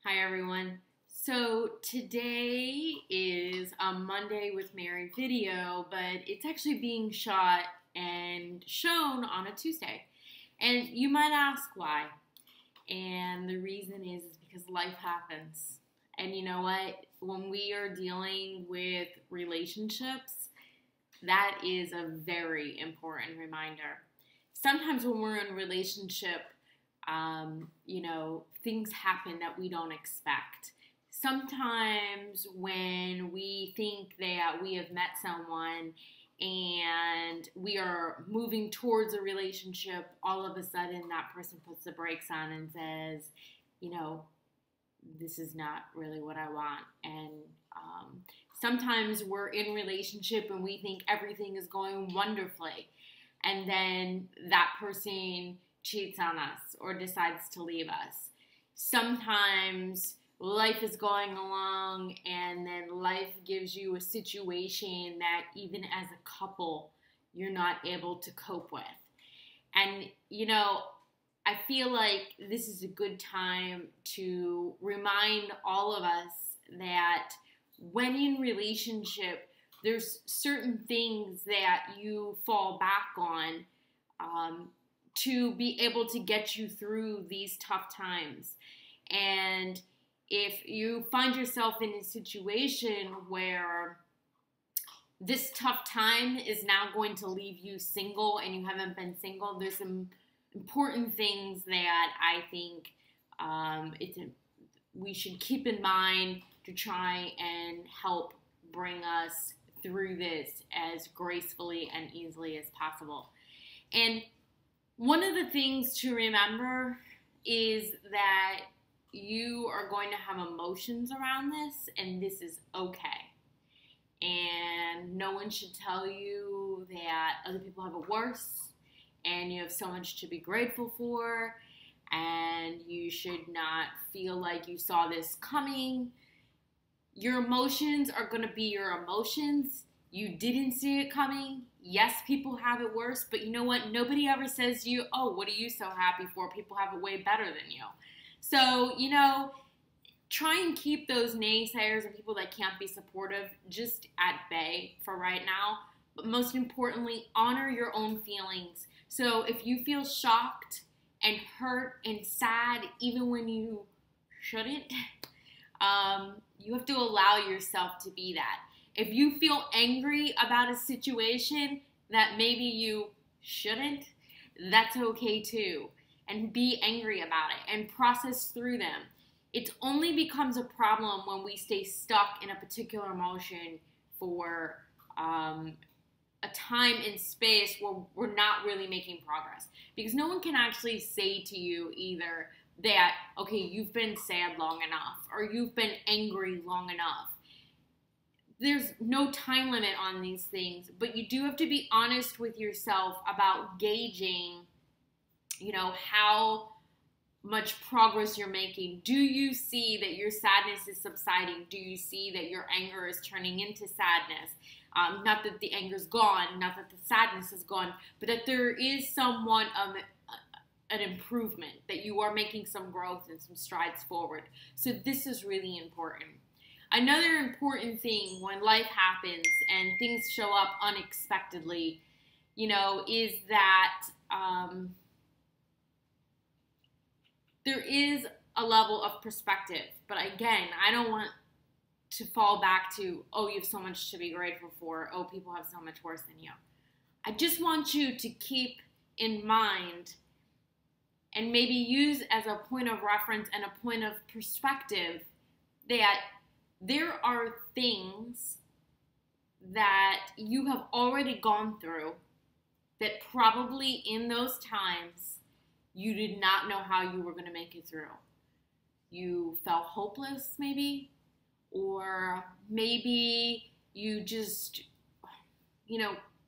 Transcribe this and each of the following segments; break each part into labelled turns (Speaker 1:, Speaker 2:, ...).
Speaker 1: Hi everyone. So today is a Monday with Mary video, but it's actually being shot and shown on a Tuesday. And you might ask why. And the reason is because life happens. And you know what? When we are dealing with relationships, that is a very important reminder. Sometimes when we're in a relationship, things happen that we don't expect. Sometimes when we think that we have met someone and we are moving towards a relationship, all of a sudden that person puts the brakes on and says, this is not really what I want. And sometimes we're in relationship and we think everything is going wonderfully. And then that person cheats on us or decides to leave us. Sometimes life is going along and then life gives you a situation that even as a couple, you're not able to cope with. And, I feel like this is a good time to remind all of us that when in relationship, there's certain things that you fall back on to be able to get you through these tough times. And if you find yourself in a situation where this tough time is now going to leave you single and you haven't been single, there's some important things that I think we should keep in mind to try and help bring us through this as gracefully and easily as possible. And one of the things to remember is that you are going to have emotions around this, and this is okay. And no one should tell you that other people have it worse, and you have so much to be grateful for, and you should not feel like you saw this coming. Your emotions are going to be your emotions. You didn't see it coming. Yes, people have it worse, but you know what? Nobody ever says to you, oh, what are you so happy for? People have it way better than you. So, try and keep those naysayers and people that can't be supportive just at bay for right now. But most importantly, honor your own feelings. So if you feel shocked and hurt and sad, even when you shouldn't, you have to allow yourself to be that. If you feel angry about a situation that maybe you shouldn't, that's okay too. And be angry about it and process through them. It only becomes a problem when we stay stuck in a particular emotion for a time and space where we're not really making progress. Because no one can actually say to you either that, okay, you've been sad long enough or you've been angry long enough. There's no time limit on these things, but you do have to be honest with yourself about gauging, how much progress you're making. Do you see that your sadness is subsiding? Do you see that your anger is turning into sadness? Not that the anger's gone, not that the sadness is gone, but that there is somewhat of an improvement, that you are making some growth and some strides forward. So this is really important. Another important thing when life happens and things show up unexpectedly, is that there is a level of perspective. But again, I don't want to fall back to, oh, you have so much to be grateful for. Oh, people have so much worse than you. I just want you to keep in mind and maybe use as a point of reference and a point of perspective that there are things that you have already gone through that probably in those times you did not know how you were going to make it through. You felt hopeless maybe, or maybe you just,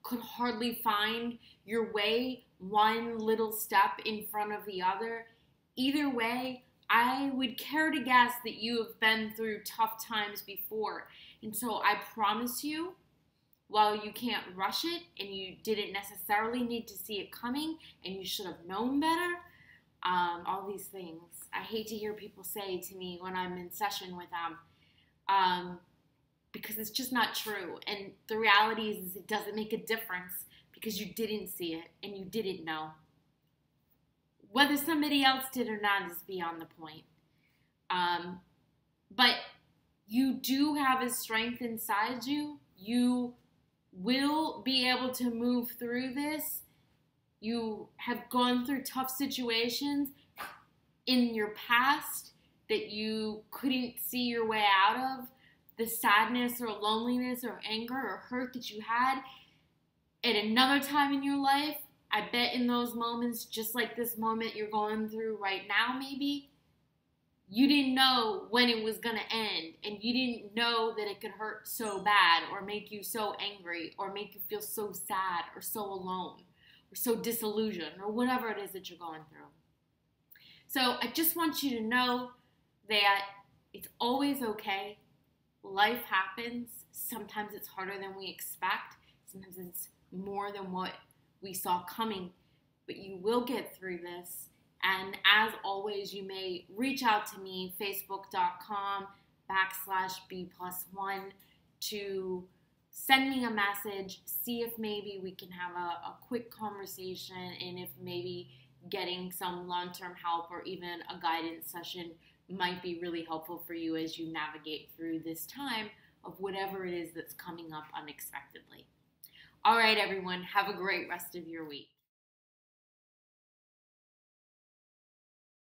Speaker 1: could hardly find your way one little step in front of the other. Either way, I would care to guess that you have been through tough times before. And so I promise you, while you can't rush it and you didn't necessarily need to see it coming and you should have known better, all these things. I hate to hear people say to me when I'm in session with them, because it's just not true. And the reality is it doesn't make a difference because you didn't see it and you didn't know. Whether somebody else did or not is beyond the point. But you do have a strength inside you. You will be able to move through this. You have gone through tough situations in your past that you couldn't see your way out of. The sadness or loneliness or anger or hurt that you had at another time in your life. I bet in those moments, just like this moment you're going through right now maybe, you didn't know when it was going to end, and you didn't know that it could hurt so bad or make you so angry or make you feel so sad or so alone or so disillusioned or whatever it is that you're going through. So I just want you to know that it's always okay. Life happens. Sometimes it's harder than we expect. Sometimes it's more than what we saw coming, but you will get through this. And as always, you may reach out to me, facebook.com/B+1, to send me a message, see if maybe we can have a quick conversation, and if maybe getting some long-term help or even a guidance session might be really helpful for you as you navigate through this time of whatever it is that's coming up unexpectedly. All right, everyone, have a great rest of your week.